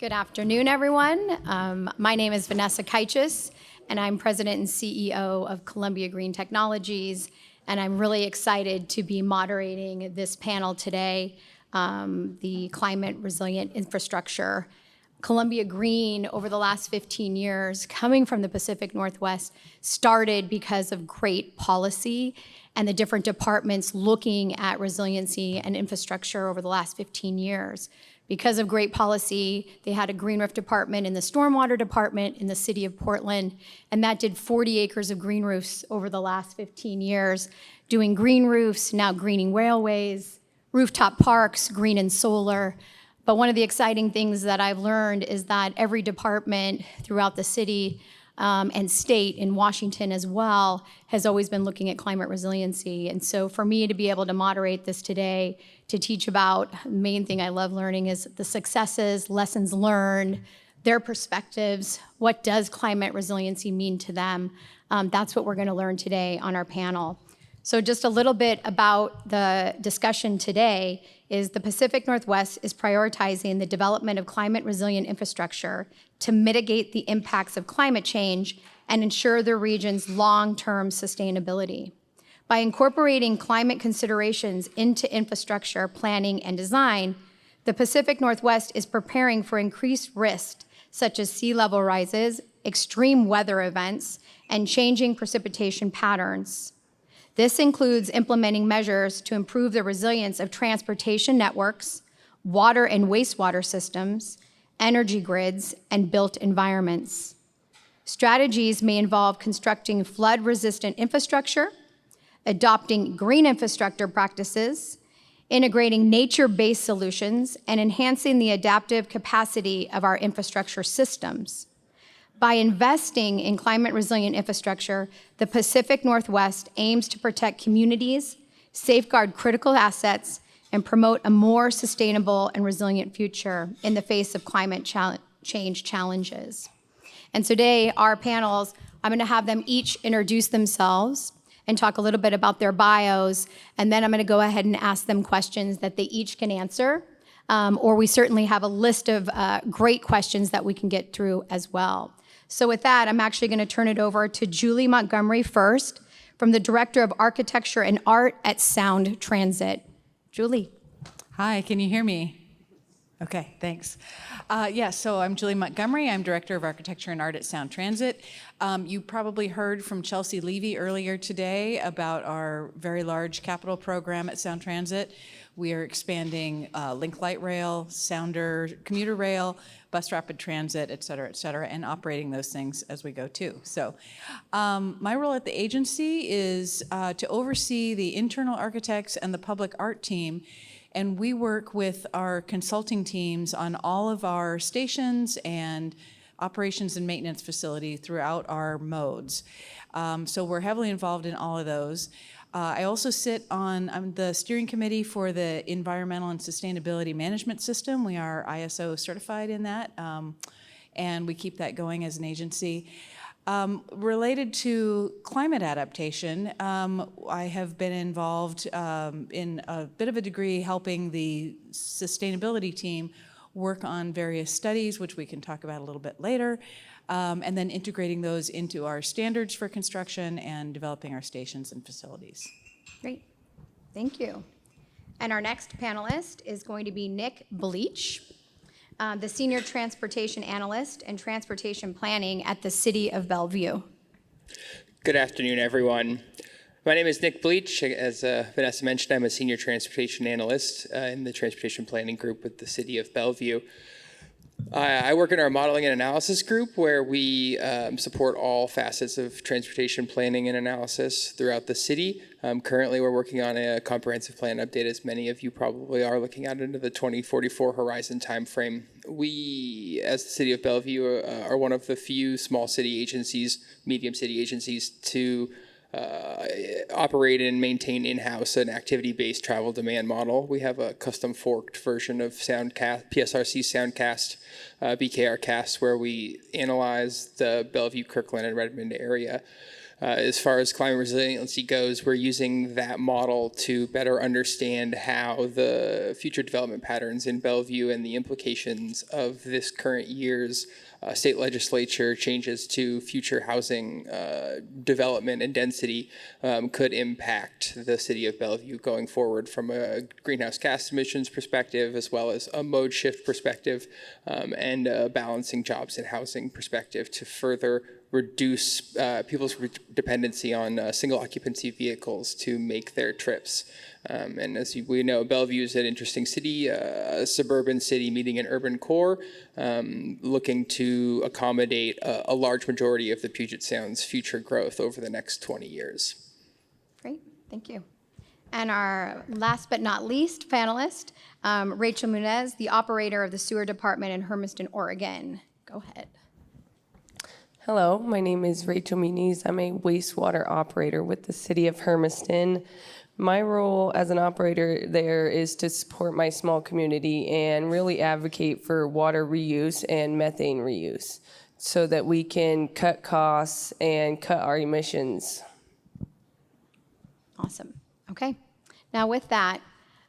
Good afternoon, everyone. My name is Vanessa Kaichis, and I'm President and CEO of Columbia Green Technologies, and I'm really excited to be moderating this panel today, the Climate Resilient Infrastructure. Columbia Green, over the last 15 years, coming from the Pacific Northwest, started because of great policy and the different departments looking at resiliency and infrastructure over the last 15 years. Because of great policy, they had a green roof department in the stormwater department in the city of Portland, and that did 40 acres of green roofs over the last 15 years, doing green roofs, now greening railways, rooftop parks, green and solar. But one of the exciting things that I've learned is that every department throughout the city and state in Washington as well has always been looking at climate resiliency. And so for me to be able to moderate this today, to teach about, the main thing I love learning is the successes, lessons learned, their perspectives, what does climate resiliency mean to them? That's what we're going to learn today on our panel. So just a little bit about the discussion today is the Pacific Northwest is prioritizing the development of climate resilient infrastructure to mitigate the impacts of climate change and ensure the region's long-term sustainability. By incorporating climate considerations into infrastructure planning and design, the Pacific Northwest is preparing for increased risks such as sea level rises, extreme weather events, and changing precipitation patterns. This includes implementing measures to improve the resilience of transportation networks, water and wastewater systems, energy grids, and built environments. Strategies may involve constructing flood-resistant infrastructure, adopting green infrastructure practices, integrating nature-based solutions, and enhancing the adaptive capacity of our infrastructure systems. By investing in climate-resilient infrastructure, the Pacific Northwest aims to protect communities, safeguard critical assets, and promote a more sustainable and resilient future in the face of climate change challenges. And today, our panels, I'm going to have them each introduce themselves and talk a little bit about their bios, and then I'm going to go ahead and ask them questions that they each can answer, or we certainly have a list of great questions that we can get through as well. So with that, I'm actually going to turn it over to Julie Montgomery first, from the Director of Architecture and Art at Sound Transit. Julie. Hi, can you hear me? Okay, thanks. So I'm Julie Montgomery. I'm Director of Architecture and Art at Sound Transit. You probably heard from Chelsea Levy earlier today about our very large capital program at Sound Transit. We are expanding Link Light Rail, Sounder commuter rail, bus rapid transit, et cetera, and operating those things as we go too. So my role at the agency is to oversee the internal architects and the public art team, and we work with our consulting teams on all of our stations and operations and maintenance facility throughout our modes. So we're heavily involved in all of those. I also I'm the steering committee for the Environmental and Sustainability Management System. We are ISO certified in that, and we keep that going as an agency. Related to climate adaptation, I have been involved in a bit of a degree helping the sustainability team work on various studies, which we can talk about a little bit later, and then integrating those into our standards for construction and developing our stations and facilities. Great, thank you. And our next panelist is going to be Nick Bleach, the Senior Transportation Analyst and Transportation Planning at the City of Bellevue. Good afternoon, everyone. My name is Nick Bleach. As Vanessa mentioned, I'm a Senior Transportation Analyst in the Transportation Planning Group with the City of Bellevue. I work in our modeling and analysis group where we support all facets of transportation planning and analysis throughout the city. Currently, we're working on a comprehensive plan update, as many of you probably are, looking out into the 2044 horizon timeframe. We, as the City of Bellevue, are one of the few small city agencies, medium city agencies, to operate and maintain in-house an activity-based travel demand model. We have a custom forked version of Soundcast, PSRC Soundcast, BKRcast, where we analyze the Bellevue, Kirkland, and Redmond area as far as climate resiliency goes, we're using that model to better understand how the future development patterns in Bellevue and the implications of this current year's state legislature changes to future housing development and density could impact the city of Bellevue going forward from a greenhouse gas emissions perspective, as well as a mode shift perspective, and a balancing jobs and housing perspective to further reduce people's dependency on single occupancy vehicles to make their trips. And as we know, Bellevue is an interesting city, a suburban city meeting an urban core, looking to accommodate a large majority of the Puget Sound's future growth over the next 20 years. Great, thank you. And our last but not least panelist, Rachel Munez, the operator of the sewer department in Hermiston, Oregon. Go ahead. Hello, my name is Rachel Muniz. I'm a wastewater operator with the city of Hermiston. My role as an operator there is to support my small community and really advocate for water reuse and methane reuse so that we can cut costs and cut our emissions. Awesome. Okay. Now with that,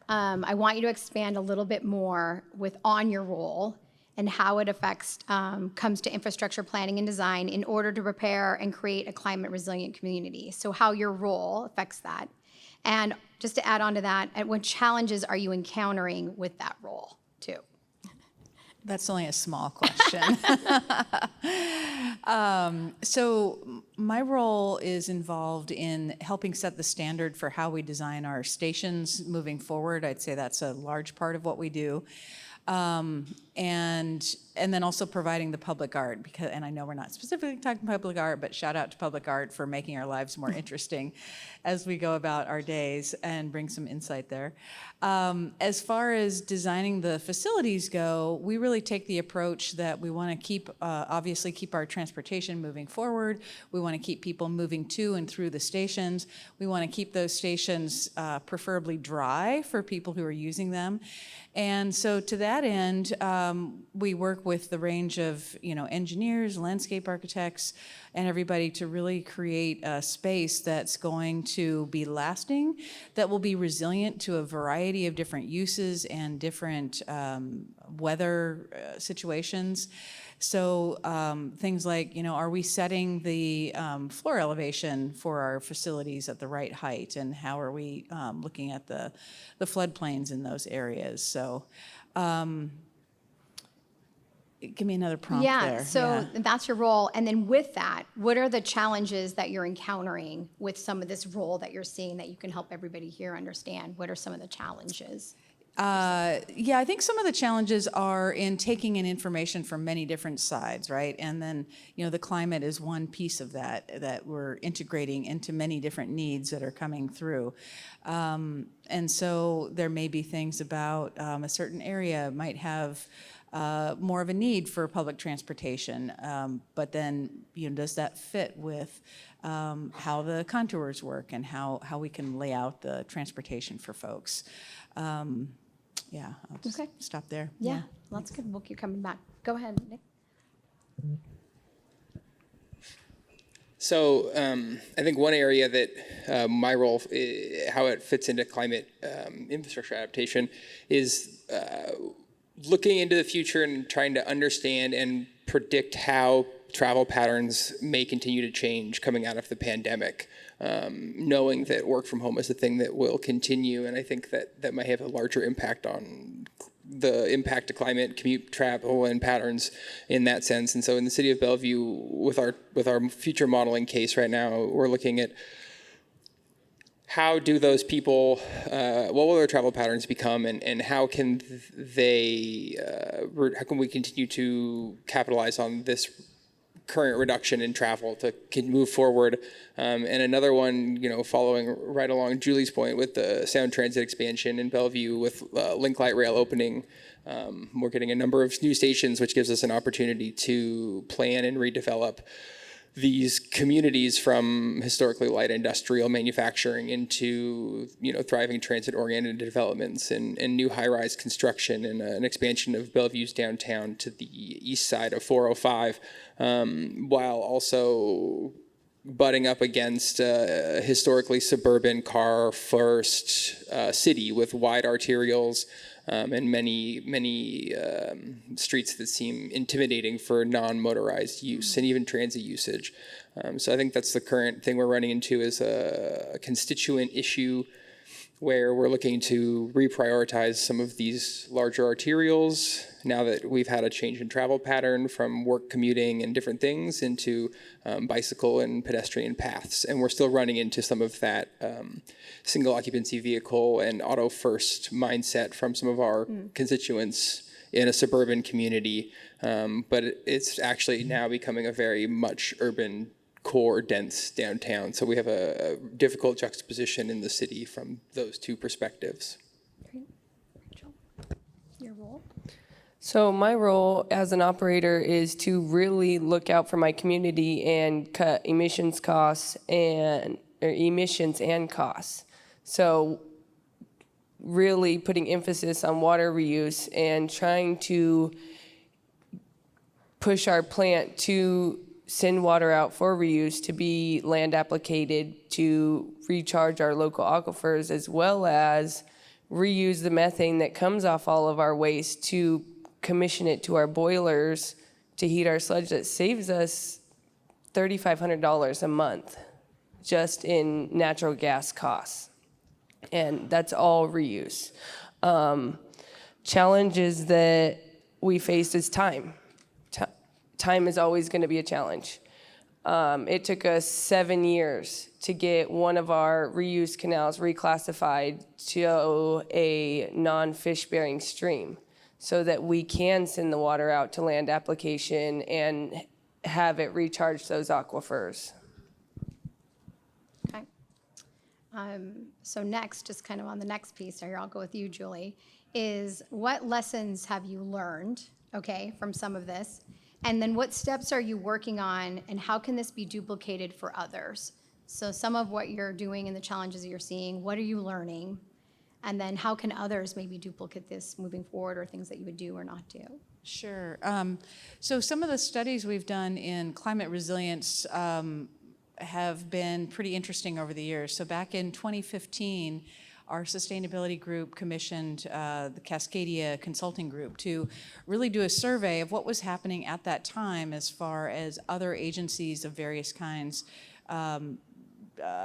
I want you to expand a little bit more on your role and how it affects, comes to infrastructure planning and design in order to prepare and create a climate resilient community. So how your role affects that. And just to add on to that, what challenges are you encountering with that role too? That's only a small question. So my role is involved in helping set the standard for how we design our stations moving forward. I'd say that's a large part of what we do. And then also providing the public art, and I know we're not specifically talking public art, but shout out to public art for making our lives more interesting as we go about our days and bring some insight there. As far as designing the facilities go, we really take the approach that we want to obviously keep our transportation moving forward. We want to keep people moving to and through the stations. We want to keep those stations preferably dry for people who are using them. And so to that end, we work with the range of engineers, landscape architects, and everybody to really create a space that's going to be lasting, that will be resilient to a variety of different uses and different weather situations. So things like, are we setting the floor elevation for our facilities at the right height, and how are we looking at the floodplains in those areas? So give me another prompt there. So that's your role. And then with that, what are the challenges that you're encountering with some of this role that you're seeing that you can help everybody here understand? What are some of the challenges? I think some of the challenges are in taking in information from many different sides, right? And then, the climate is one piece of that we're integrating into many different needs that are coming through. And so there may be things about a certain area might have more of a need for public transportation, but then, does that fit with how the contours work and how we can lay out the transportation for folks? I'll just stop there. Yeah, that's good. We'll keep coming back. Go ahead, Nick. So I think one area that my role, how it fits into climate infrastructure adaptation, is looking into the future and trying to understand and predict how travel patterns may continue to change coming out of the pandemic, knowing that work from home is a thing that will continue, and I think that might have a larger impact on the impact to climate, commute, travel, and patterns in that sense. And so in the city of Bellevue, with our future modeling case right now, we're looking at how do those people, what will their travel patterns become, and how can how can we continue to capitalize on this current reduction in travel to move forward? And another one, following right along Julie's point with the Sound Transit expansion in Bellevue with Link Light Rail opening, we're getting a number of new stations, which gives us an opportunity to plan and redevelop these communities from historically light industrial manufacturing into thriving transit-oriented developments and new high-rise construction and an expansion of Bellevue's downtown to the east side of 405, while also butting up against a historically suburban car-first city with wide arterials and many streets that seem intimidating for non-motorized use and even transit usage. So I think that's the current thing we're running into, is a constituent issue where we're looking to reprioritize some of these larger arterials now that we've had a change in travel pattern from work commuting and different things into bicycle and pedestrian paths. And we're still running into some of that single occupancy vehicle and auto first mindset from some of our constituents in a suburban community. But it's actually now becoming a very much urban core dense downtown. So we have a difficult juxtaposition in the city from those two perspectives. Great. Rachel, your role? So my role as an operator is to really look out for my community and cut emissions and costs. So really putting emphasis on water reuse and trying to push our plant to send water out for reuse, to be land applicated, to recharge our local aquifers, as well as reuse the methane that comes off all of our waste to commission it to our boilers to heat our sludge. That saves us $3,500 a month just in natural gas costs. And that's all reuse. Challenges that we face is time. Time is always going to be a challenge. It took us 7 years to get one of our reuse canals reclassified to a non-fish bearing stream so that we can send the water out to land application and have it recharge those aquifers. Okay. So next, just kind of on the next piece, here I'll go with you, Julie, is what lessons have you learned, okay, from some of this? And then what steps are you working on, and how can this be duplicated for others? So some of what you're doing and the challenges that you're seeing, what are you learning? And then how can others maybe duplicate this moving forward, or things that you would do or not do? Sure. So some of the studies we've done in climate resilience have been pretty interesting over the years. So back in 2015, our sustainability group commissioned the Cascadia Consulting Group to really do a survey of what was happening at that time as far as other agencies of various kinds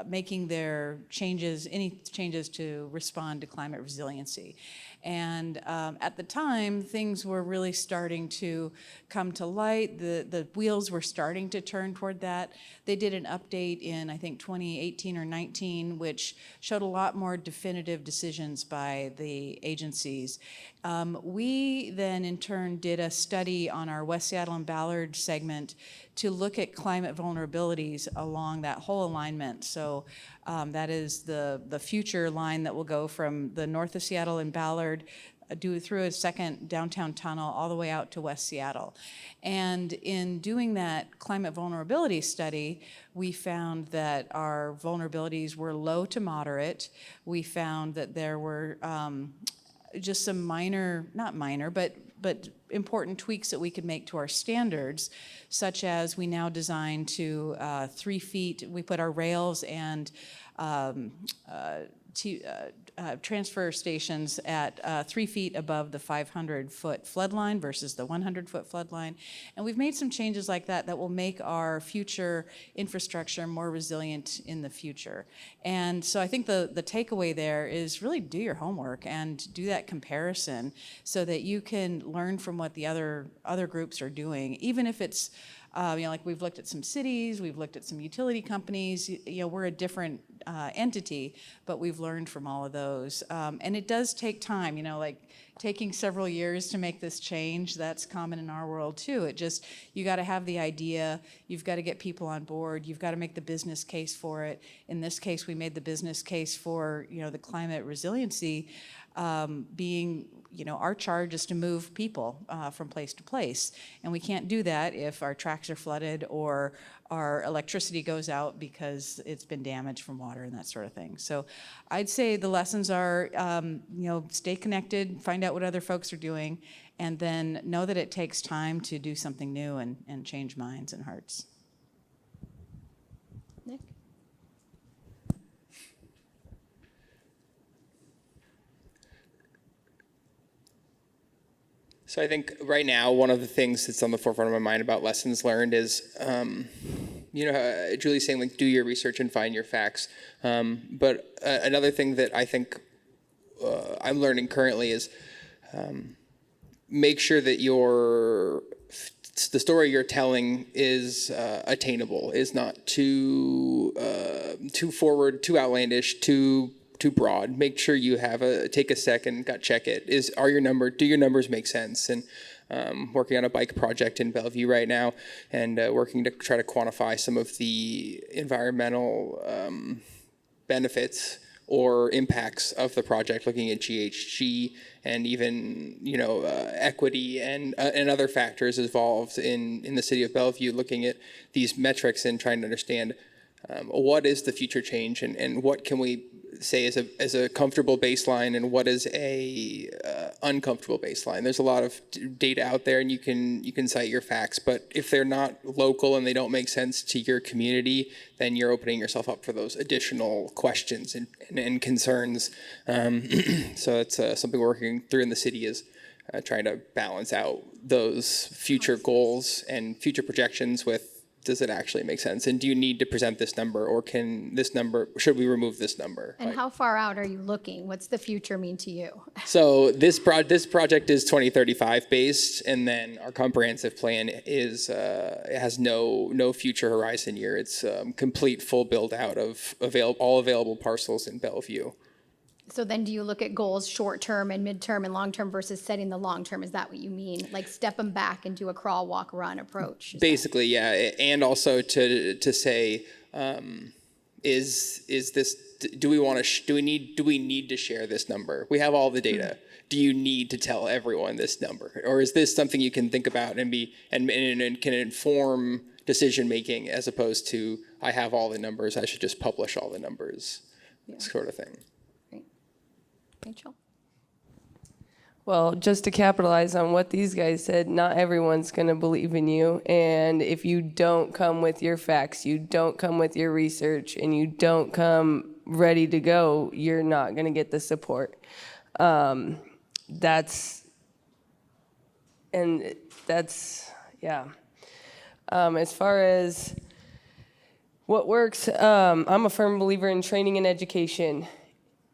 making their changes, any changes to respond to climate resiliency. And at the time, things were really starting to come to light. The wheels were starting to turn toward that. They did an update in, I think, 2018 or 19, which showed a lot more definitive decisions by the agencies. We then, in turn, did a study on our West Seattle and Ballard segment to look at climate vulnerabilities along that whole alignment. So that is the future line that will go from the north of Seattle and Ballard, do through a second downtown tunnel all the way out to West Seattle. And in doing that climate vulnerability study, we found that our vulnerabilities were low to moderate. We found that there were just some minor, not minor, but important tweaks that we could make to our standards, such as we now design to 3 feet. We put our rails and transfer stations at 3 feet above the 500-foot flood line versus the 100-foot flood line. And we've made some changes like that that will make our future infrastructure more resilient in the future. And so I think the takeaway there is really do your homework and do that comparison so that you can learn from what the other groups are doing, even if it's like we've looked at some cities, we've looked at some utility companies, we're a different entity, but we've learned from all of those. And it does take time, like taking several years to make this change, that's common in our world too. You got to have the idea, you've got to get people on board, you've got to make the business case for it. In this case, we made the business case for, the climate resiliency being, our charge is to move people from place to place. And we can't do that if our tracks are flooded or our electricity goes out because it's been damaged from water and that sort of thing. So I'd say the lessons are, stay connected, find out what other folks are doing, and then know that it takes time to do something new and change minds and hearts. So I think right now, one of the things that's on the forefront of my mind about lessons learned is, Julie's saying, like, do your research and find your facts. But another thing that I think I'm learning currently is make sure that the story you're telling is attainable, is not too forward, too outlandish, too broad. Make sure you take a second, check it. Do your numbers make sense? And working on a bike project in Bellevue right now, and working to try to quantify some of the environmental benefits or impacts of the project, looking at GHG and even equity and other factors involved in the city of Bellevue, looking at these metrics and trying to understand what is the future change and what can we say as a comfortable baseline and what is a uncomfortable baseline. There's a lot of data out there, and you can cite your facts, but if they're not local and they don't make sense to your community, then you're opening yourself up for those additional questions and concerns. So it's something we're working through in the city, is trying to balance out those future goals and future projections with, does it actually make sense? And do you need to present this number, or should we remove this number? And how far out are you looking? What's the future mean to you? So this project is 2035 based, and then our comprehensive plan has no future horizon year. It's complete full build out of all available parcels in Bellevue. So then do you look at goals short-term and mid-term and long-term versus setting the long-term? Is that what you mean? Like step them back and do a crawl, walk, run approach? Basically, yeah. And also to say, is this, do we need to share this number? We have all the data. Do you need to tell everyone this number? Or is this something you can think about and can inform decision making, as opposed to, I have all the numbers, I should just publish all the numbers, sort of thing. Rachel? Well, just to capitalize on what these guys said, not everyone's going to believe in you. And if you don't come with your facts, you don't come with your research, and you don't come ready to go, you're not going to get the support. Yeah. As far as what works, I'm a firm believer in training and education.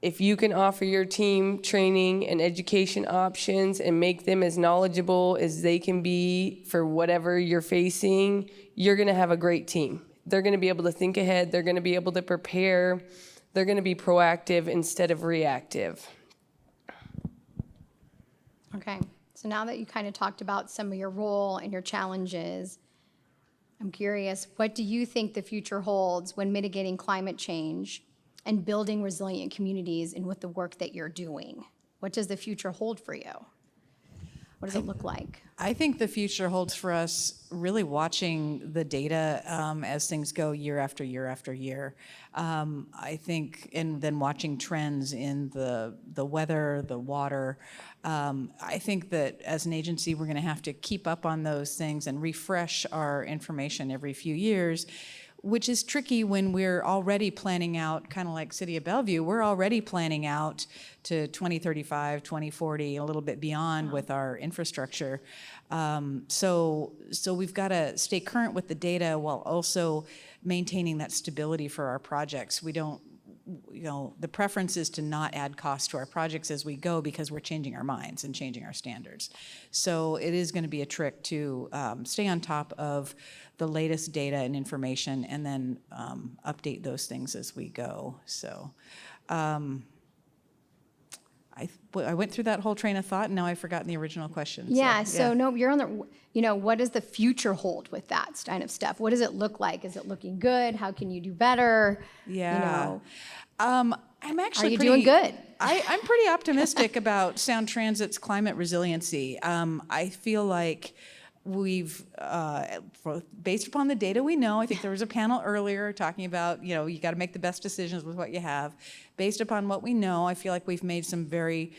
If you can offer your team training and education options and make them as knowledgeable as they can be for whatever you're facing, you're going to have a great team. They're going to be able to think ahead. They're going to be able to prepare. They're going to be proactive instead of reactive. Okay. So now that you kind of talked about some of your role and your challenges, I'm curious, what do you think the future holds when mitigating climate change and building resilient communities and with the work that you're doing? What does the future hold for you? What does it look like? I think the future holds for us really watching the data as things go year after year after year. I think, and then watching trends in the weather, the water. I think that as an agency, we're going to have to keep up on those things and refresh our information every few years, which is tricky when we're already planning out, kind of like City of Bellevue, we're already planning out to 2035, 2040, a little bit beyond with our infrastructure. So we've got to stay current with the data while also maintaining that stability for our projects. We don't, the preference is to not add costs to our projects as we go, because we're changing our minds and changing our standards. So it is going to be a trick to stay on top of the latest data and information, and then update those things as we go. So I went through that whole train of thought, and now I've forgotten the original question. No, you're on the, what does the future hold with that kind of stuff? What does it look like? Is it looking good? How can you do better? Yeah. I'm actually Are you doing good? I'm pretty optimistic about Sound Transit's climate resiliency. I feel like we've, based upon the data we know, I think there was a panel earlier talking about, you got to make the best decisions with what you have. Based upon what we know, I feel like we've made some very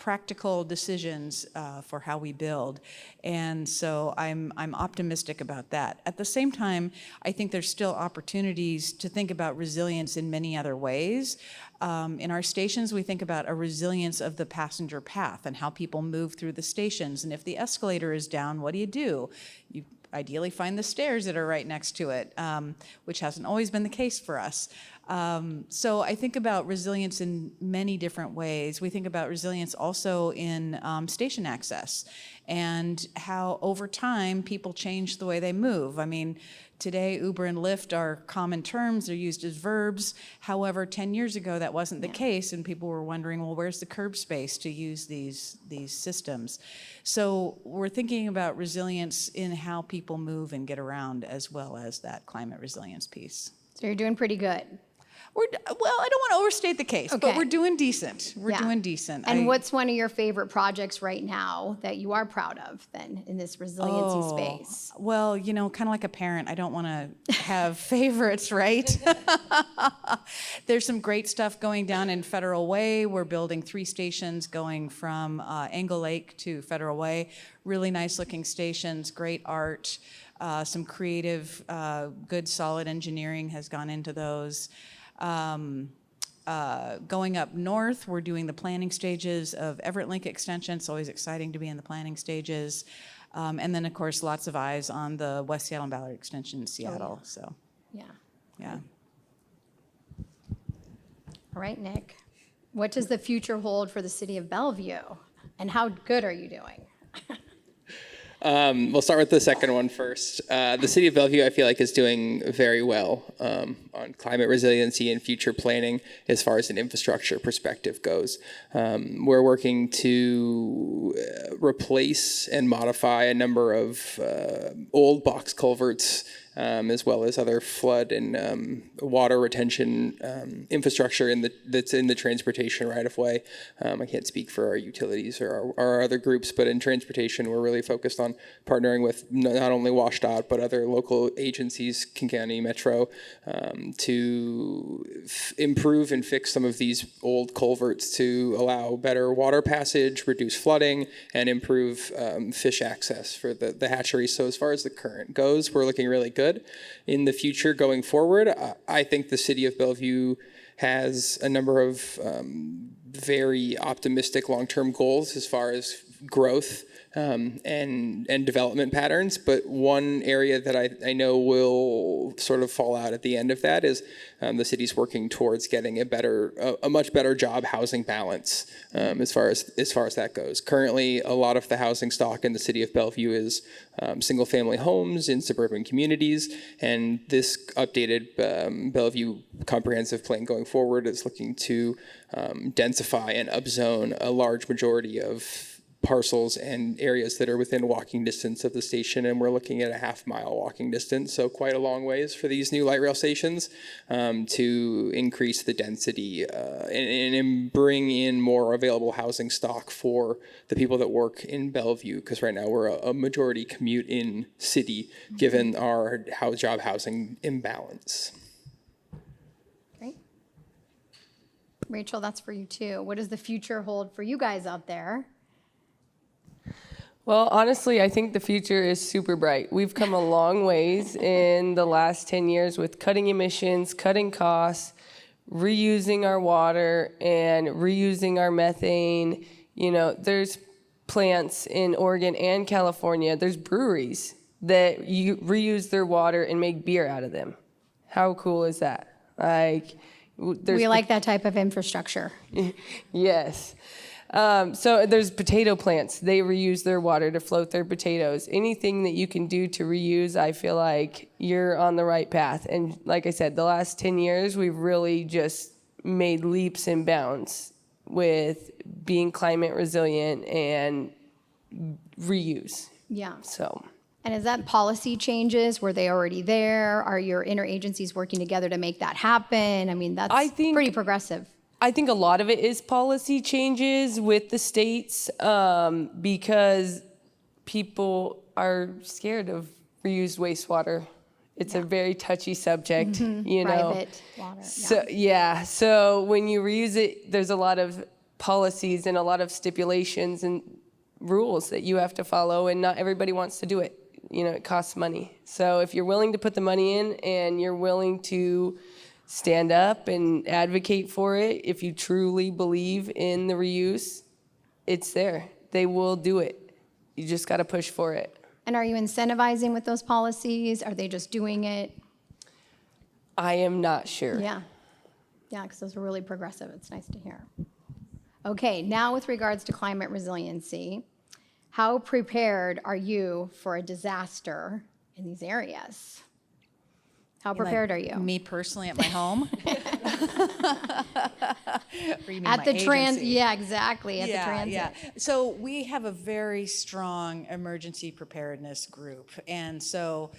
practical decisions for how we build. And so I'm optimistic about that. At the same time, I think there's still opportunities to think about resilience in many other ways. In our stations, we think about a resilience of the passenger path and how people move through the stations. And if the escalator is down, what do? You ideally find the stairs that are right next to it, which hasn't always been the case for us. So I think about resilience in many different ways. We think about resilience also in station access and how over time people change the way they move. I mean, today Uber and Lyft are common terms, they're used as verbs. However, 10 years ago that wasn't the case, and people were wondering, well, where's the curb space to use these systems? So we're thinking about resilience in how people move and get around, as well as that climate resilience piece. So you're doing pretty good. Well, I don't want to overstate the case, but Okay. we're doing decent. We're Yeah. doing decent. And what's one of your favorite projects right now that you are proud of then in this resiliency space? Well, you know, kind of like a parent, I don't want to have favorites, right? There's some great stuff going down in Federal Way. We're building 3 stations going from Angle Lake to Federal Way. Really nice looking stations, great art, some creative, good solid engineering has gone into those. Going up north, we're doing the planning stages of Everett Link Extension. It's always exciting to be in the planning stages. And then, of course, lots of eyes on the West Seattle and Ballard Extension in Seattle. So, Yeah. yeah. All right, Nick. What does the future hold for the city of Bellevue? And how good are you doing? We'll start with the second one first. The city of Bellevue, I feel like, is doing very well on climate resiliency and future planning as far as an infrastructure perspective goes. We're working to replace and modify a number of old box culverts, as well as other flood and water retention infrastructure that's in the transportation right-of-way. I can't speak for our utilities or our other groups, but in transportation, we're really focused on partnering with not only WashDOT, but other local agencies, King County Metro, to improve and fix some of these old culverts to allow better water passage, reduce flooding, and improve fish access for the hatchery. So as far as the current goes, we're looking really good. In the future going forward, I think the city of Bellevue has a number of very optimistic long-term goals as far as growth and development patterns. But one area that I know will sort of fall out at the end of that is the city's working towards getting a much better job housing balance as far as that goes. Currently, a lot of the housing stock in the city of Bellevue is single-family homes in suburban communities, and this updated Bellevue comprehensive plan going forward is looking to densify and upzone a large majority of parcels and areas that are within walking distance of the station, and we're looking at a half-mile walking distance, so quite a long ways for these new light rail stations to increase the density and bring in more available housing stock for the people that work in Bellevue, because right now we're a majority commute in city, given our job housing imbalance. Great. Rachel, that's for you too. What does the future hold for you guys out there? Well, honestly, I think the future is super bright. We've come a long ways in the last 10 years with cutting emissions, cutting costs, reusing our water, and reusing our methane. You know, there's plants in Oregon and California. There's breweries that reuse their water and make beer out of them. How cool is that? We like that type of infrastructure. Yes. So there's potato plants. They reuse their water to float their potatoes. Anything that you can do to reuse, I feel like you're on the right path. And like I said, the last 10 years, we've really just made leaps and bounds with being climate resilient and reuse. Yeah. So. And is that policy changes? Were they already there? Are your interagencies working together to make that happen? I mean, that's pretty progressive. I think a lot of it is policy changes with the states because people are scared of reused wastewater. It's a very touchy subject, you know. Private water. So when you reuse it, there's a lot of policies and a lot of stipulations and rules that you have to follow, and not everybody wants to do it. You know, it costs money. So if you're willing to put the money in and you're willing to stand up and advocate for it, if you truly believe in the reuse, it's there. They will do it. You just got to push for it. And are you incentivizing with those policies? Are they just doing it? I am not sure. Yeah. Yeah, because those are really progressive. It's nice to hear. Okay, now with regards to climate resiliency, how prepared are you for a disaster in these areas? How prepared are you? Me personally at my home? Or you mean At my the agency? yeah, exactly, at the transit. Yeah. So we have a very strong emergency preparedness group. And so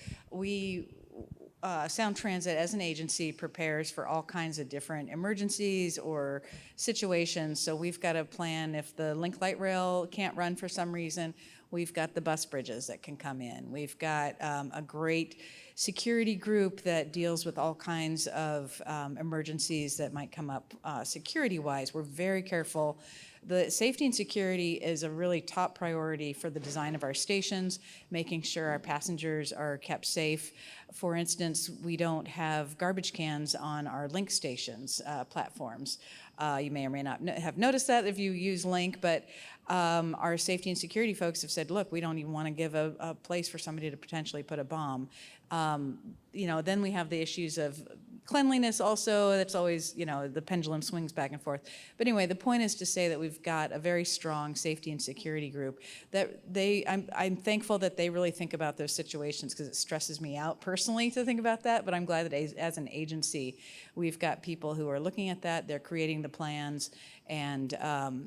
Sound Transit as an agency prepares for all kinds of different emergencies or situations. So we've got a plan if the Link Light Rail can't run for some reason, we've got the bus bridges that can come in. We've got a great security group that deals with all kinds of emergencies that might come up security-wise. We're very careful. The safety and security is a really top priority for the design of our stations, making sure our passengers are kept safe. For instance, we don't have garbage cans on our Link stations platforms. You may or may not have noticed that if you use Link, but our safety and security folks have said, look, we don't even want to give a place for somebody to potentially put a bomb. Then we have the issues of cleanliness also. That's always, the pendulum swings back and forth. But anyway, the point is to say that we've got a very strong safety and security group that I'm thankful that they really think about those situations, because it stresses me out personally to think about that. But I'm glad that as an agency, we've got people who are looking at that. They're creating the plans, and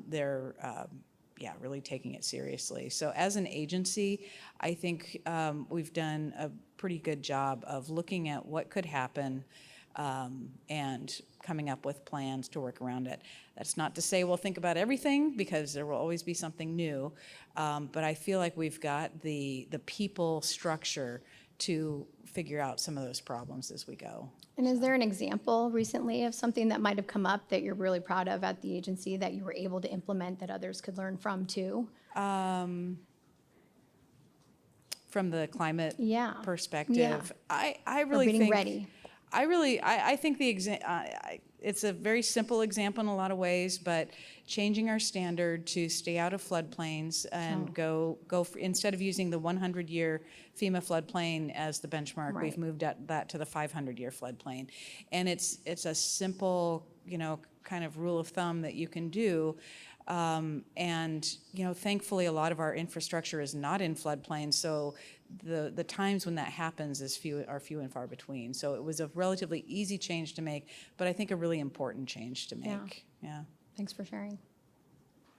they're really taking it seriously. So as an agency, I think we've done a pretty good job of looking at what could happen and coming up with plans to work around it. That's not to say we'll think about everything, because there will always be something new, but I feel like we've got the people structure to figure out some of those problems as we go. And is there an example recently of something that might have come up that you're really proud of at the agency that you were able to implement that others could learn from too? From the climate perspective, Yeah. I Or really being think ready? I think it's a very simple example in a lot of ways, but changing our standard to stay out of floodplains and go for, instead of using the 100-year FEMA floodplain as the benchmark, Right. we've moved that to the 500-year floodplain. And it's a simple, kind of rule of thumb that you can do. Thankfully, a lot of our infrastructure is not in floodplains, so the times when that happens are few and far between. So it was a relatively easy change to make, but I think a really important change to make. Yeah. Thanks for sharing.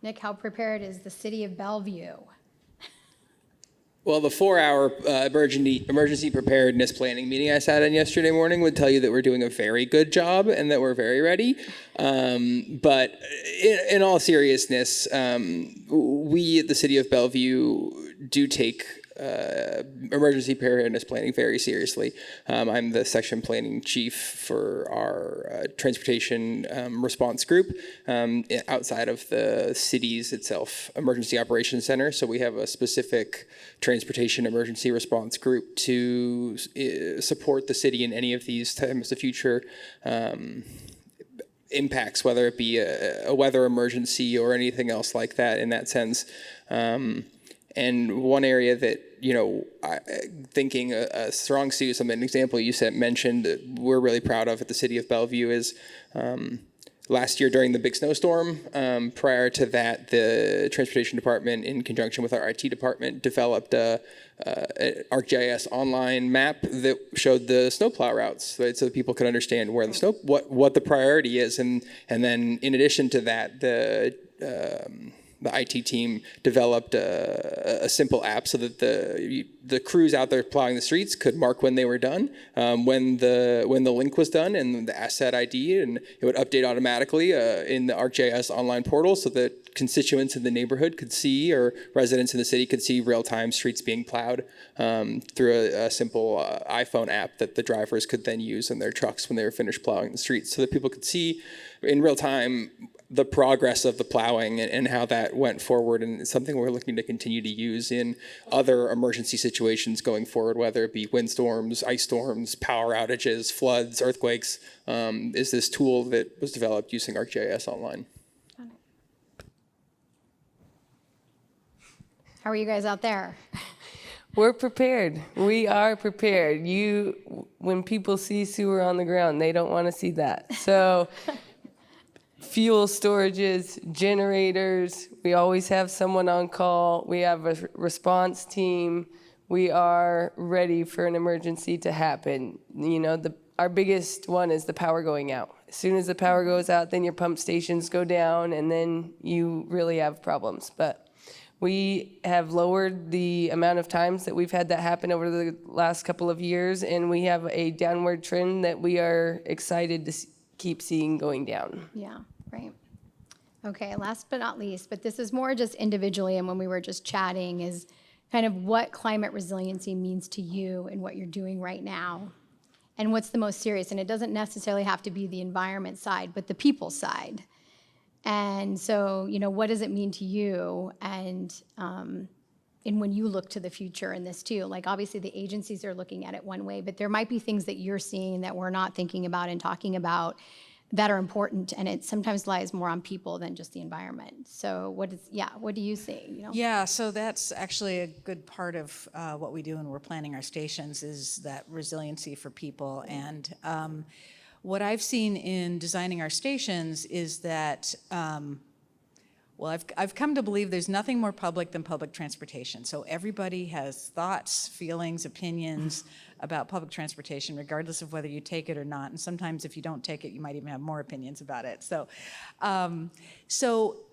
Nick, how prepared is the city of Bellevue? Well, the 4-hour emergency preparedness planning meeting I sat in yesterday morning would tell you that we're doing a very good job and that we're very ready. But in all seriousness, we at the city of Bellevue do take emergency preparedness planning very seriously. I'm the section planning chief for our transportation response group outside of the city's itself emergency operations center. So we have a specific transportation emergency response group to support the city in any of these times of future impacts, whether it be a weather emergency or anything else like that in that sense. And one area that, thinking a strong suit, an example you mentioned that we're really proud of at the city of Bellevue is last year during the big snowstorm. Prior to that, the transportation department, in conjunction with our IT department, developed an ArcGIS online map that showed the snowplow routes, right, so that people could understand where the what the priority is, and then in addition to that, the IT team developed a simple app so that the crews out there plowing the streets could mark when they were done, when the link was done, and the asset ID, and it would update automatically in the ArcGIS online portal, so that constituents in the neighborhood could see, or residents in the city could see real-time streets being plowed through a simple iPhone app that the drivers could then use in their trucks when they were finished plowing the streets, so that people could see in real time the progress of the plowing and how that went forward, and it's something we're looking to continue to use in other emergency situations going forward, whether it be windstorms, ice storms, power outages, floods, earthquakes, is this tool that was developed using ArcGIS Online. How are you guys out there? We're prepared. We are prepared. When people see sewer on the ground, they don't want to see that. So fuel storages, generators, we always have someone on call. We have a response team. We are ready for an emergency to happen. Our biggest one is the power going out. As soon as the power goes out, then your pump stations go down, and then you really have problems. But we have lowered the amount of times that we've had that happen over the last couple of years, and we have a downward trend that we are excited to keep seeing going down. Yeah, right. Okay, last but not least, but this is more just individually, and when we were just chatting, is kind of what climate resiliency means to you and what you're doing right now, and what's the most serious. And it doesn't necessarily have to be the environment side, but the people side. And so, what does it mean to you? And when you look to the future in this too, like obviously the agencies are looking at it one way, but there might be things that you're seeing that we're not thinking about and talking about that are important, and it sometimes lies more on people than just the environment. So what do you see? Yeah, so that's actually a good part of what we do when we're planning our stations is that resiliency for people. And what I've seen in designing our stations is that, I've come to believe there's nothing more public than public transportation. So everybody has thoughts, feelings, opinions about public transportation, regardless of whether you take it or not. And sometimes if you don't take it, you might even have more opinions about it. So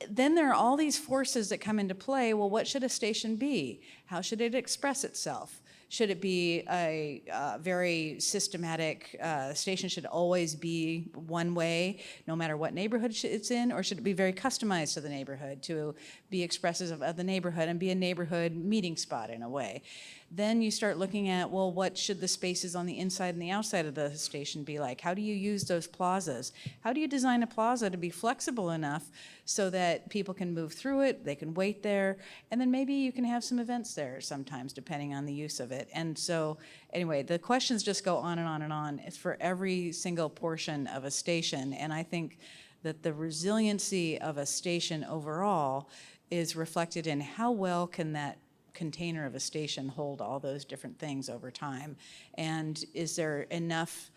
then there are all these forces that come into play. Well, what should a station be? How should it express itself? Should it be a very systematic station? Should always be one way, no matter what neighborhood it's in? Or should it be very customized to the neighborhood, to be expressive of the neighborhood and be a neighborhood meeting spot in a way? Then you start looking at, well, what should the spaces on the inside and the outside of the station be like? How do you use those plazas? How do you design a plaza to be flexible enough so that people can move through it, they can wait there, and then maybe you can have some events there sometimes, depending on the use of it. And so, anyway, the questions just go on and on and on. It's for every single portion of a station, and I think that the resiliency of a station overall is reflected in how well can that container of a station hold all those different things over time, and is there enough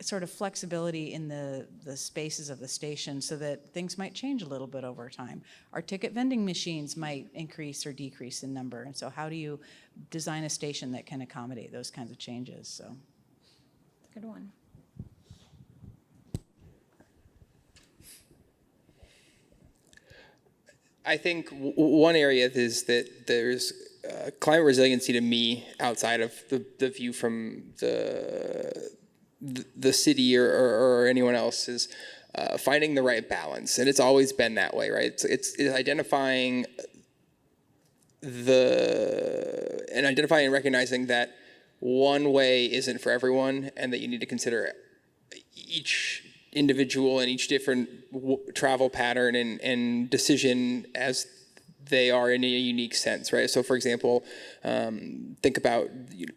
sort of flexibility in the spaces of the station so that things might change a little bit over time. Our ticket vending machines might increase or decrease in number, and so how do you design a station that can accommodate those kinds of changes? So, good one. I think one area is that there's climate resiliency to me outside of the view from the city or anyone else is finding the right balance, and it's always been that way, right? It's identifying and recognizing that one way isn't for everyone, and that you need to consider each individual and each different travel pattern and decision as they are in a unique sense, right? So for example, think about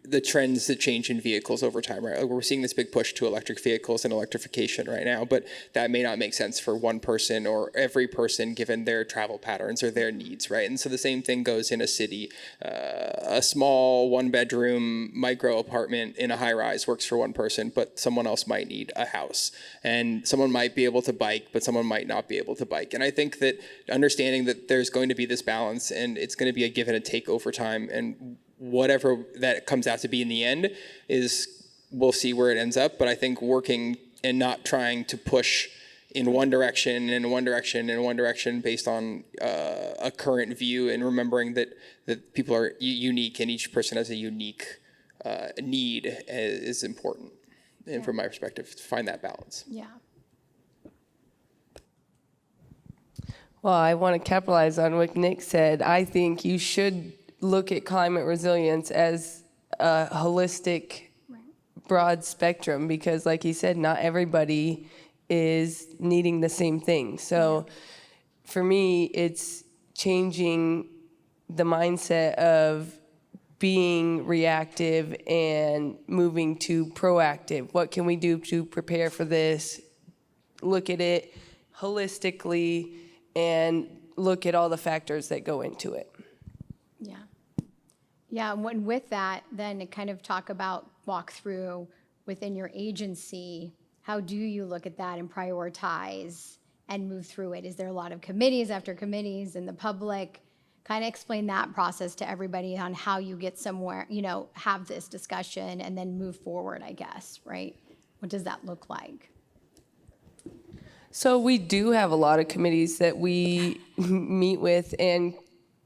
the trends that change in vehicles over time, right? We're seeing this big push to electric vehicles and electrification right now, but that may not make sense for one person or every person given their travel patterns or their needs, right? And so the same thing goes in a city. A small one-bedroom micro apartment in a high-rise works for one person, but someone else might need a house. And someone might be able to bike, but someone might not be able to bike. And I think that understanding that there's going to be this balance, and it's going to be a give and a take over time, and whatever that comes out to be in the end is, we'll see where it ends up. But I think working and not trying to push in one direction and one direction and one direction based on a current view, and remembering that people are unique and each person has a unique need is important. And from my perspective, to find that balance. Yeah. Well, I want to capitalize on what Nick said. I think you should look at climate resilience as a holistic, broad spectrum, because like he said, not everybody is needing the same thing. So for me, it's changing the mindset of being reactive and moving to proactive. What can we do to prepare for this? Look at it holistically and look at all the factors that go into it. Yeah. Yeah, and with that, then to kind of walk through within your agency, how do you look at that and prioritize and move through it? Is there a lot of committees after committees in the public? Kind of explain that process to everybody on how you get somewhere, have this discussion and then move forward, I guess, right? What does that look like? So we do have a lot of committees that we meet with and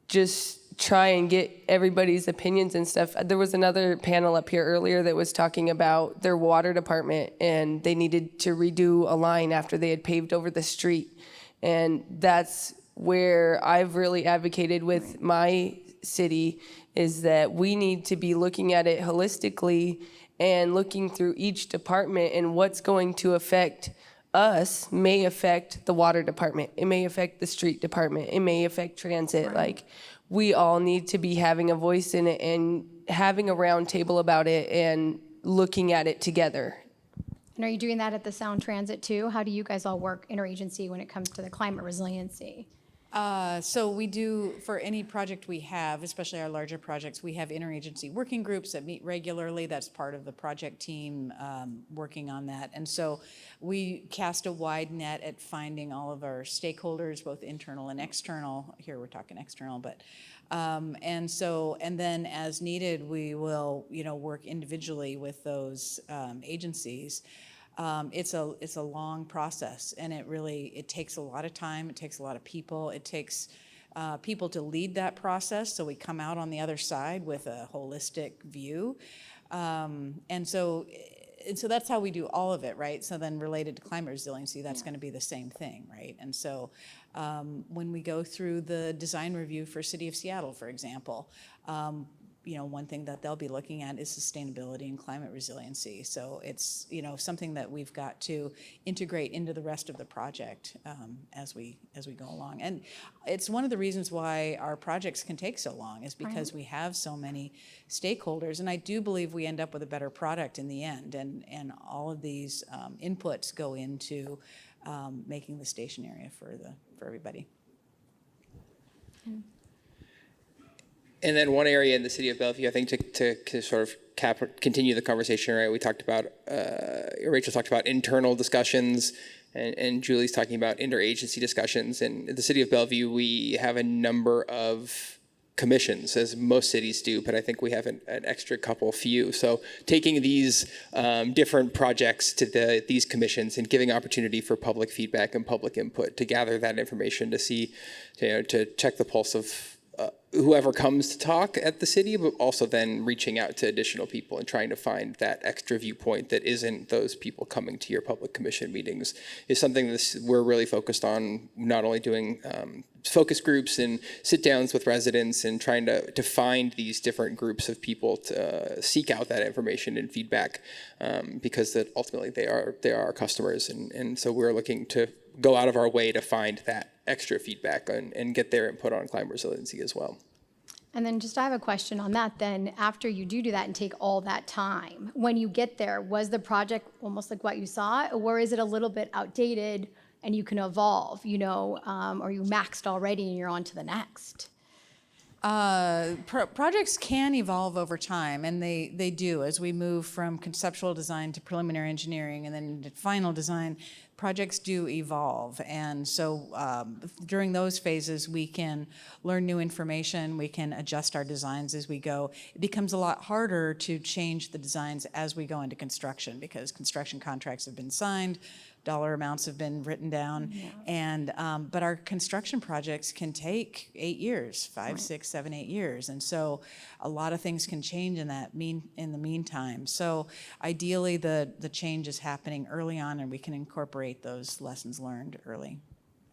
just try and get everybody's opinions and stuff. There was another panel up here earlier that was talking about their water department, and they needed to redo a line after they had paved over the street. And that's where I've really advocated with my city, is that we need to be looking at it holistically and looking through each department, and what's going to affect us may affect the water department. It may affect the street department. It may affect transit. Right. Like, we all need to be having a voice in it and having a round table about it and looking at it together. And are you doing that at the Sound Transit too? How do you guys all work interagency when it comes to the climate resiliency? So we do, for any project we have, especially our larger projects, we have interagency working groups that meet regularly. That's part of the project team working on that. And so we cast a wide net at finding all of our stakeholders, both internal and external. Here we're talking external, but and then as needed, we will work individually with those agencies. It's a long process, and it takes a lot of time. It takes a lot of people. It takes people to lead that process, so we come out on the other side with a holistic view. And so that's how we do all of it, right? So then related to climate resiliency, that's going to be the same thing, right? And so when we go through the design review for City of Seattle, for example, one thing that they'll be looking at is sustainability and climate resiliency. So it's, something that we've got to integrate into the rest of the project as we go along. And it's one of the reasons why our projects can take so long, is because we have so many stakeholders. And I do believe we end up with a better product in the end. And all of these inputs go into making the station area for everybody. And then one area in the city of Bellevue, I think, to sort of continue the conversation, right? We talked about, Rachel talked about internal discussions, and Julie's talking about interagency discussions. And in the city of Bellevue, we have a number of commissions, as most cities do, but I think we have an extra few. So taking these different projects to these commissions and giving opportunity for public feedback and public input to gather that information to see, to check the pulse of whoever comes to talk at the city, but also then reaching out to additional people and trying to find that extra viewpoint that isn't those people coming to your public commission meetings is something we're really focused on, not only doing focus groups and sit downs with residents and trying to find these different groups of people to seek out that information and feedback because that ultimately they are our customers. And so we're looking to go out of our way to find that extra feedback and get their input on climate resiliency as well. And then I have a question on that then. After you do that and take all that time, when you get there, was the project almost like what you saw, or is it a little bit outdated and you can evolve, or you maxed already and you're on to the next? Projects can evolve over time, and they do. As we move from conceptual design to preliminary engineering and then to final design, projects do evolve. And so during those phases, we can learn new information, we can adjust our designs as we go. It becomes a lot harder to change the designs as we go into construction, because construction contracts have been signed, dollar amounts have been written down, and but our construction projects can take 8 years, 5, 6, 7, 8 years, and so a lot of things can change in the meantime. So ideally, the change is happening early on, and we can incorporate those lessons learned early.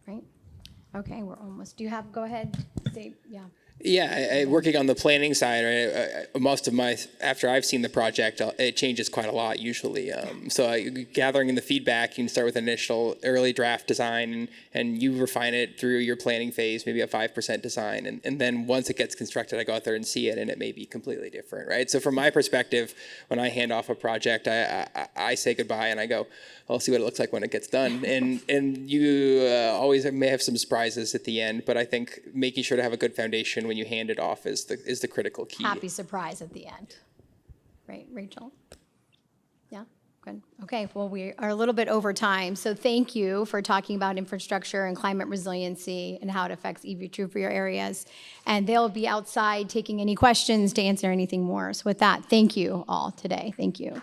Right. Okay, we're almost. Do you have? Go ahead. Say, yeah. Yeah, working on the planning side, right, most of after I've seen the project, it changes quite a lot usually. Gathering in the feedback, you can start with initial early draft design, and you refine it through your planning phase, maybe a 5% design. And then once it gets constructed, I go out there and see it, and it may be completely different, right? So from my perspective, when I hand off a project, I say goodbye and I go, I'll see what it looks like when it gets done. And you always may have some surprises at the end, but I think making sure to have a good foundation when you hand it off is the critical key. Happy surprise at the end. Right, Rachel? Yeah, good. Okay, well, we are a little bit over time, so thank you for talking about infrastructure and climate resiliency and how it affects EV2 for your areas. And they'll be outside taking any questions to answer anything more. So with that, thank you all today. Thank you.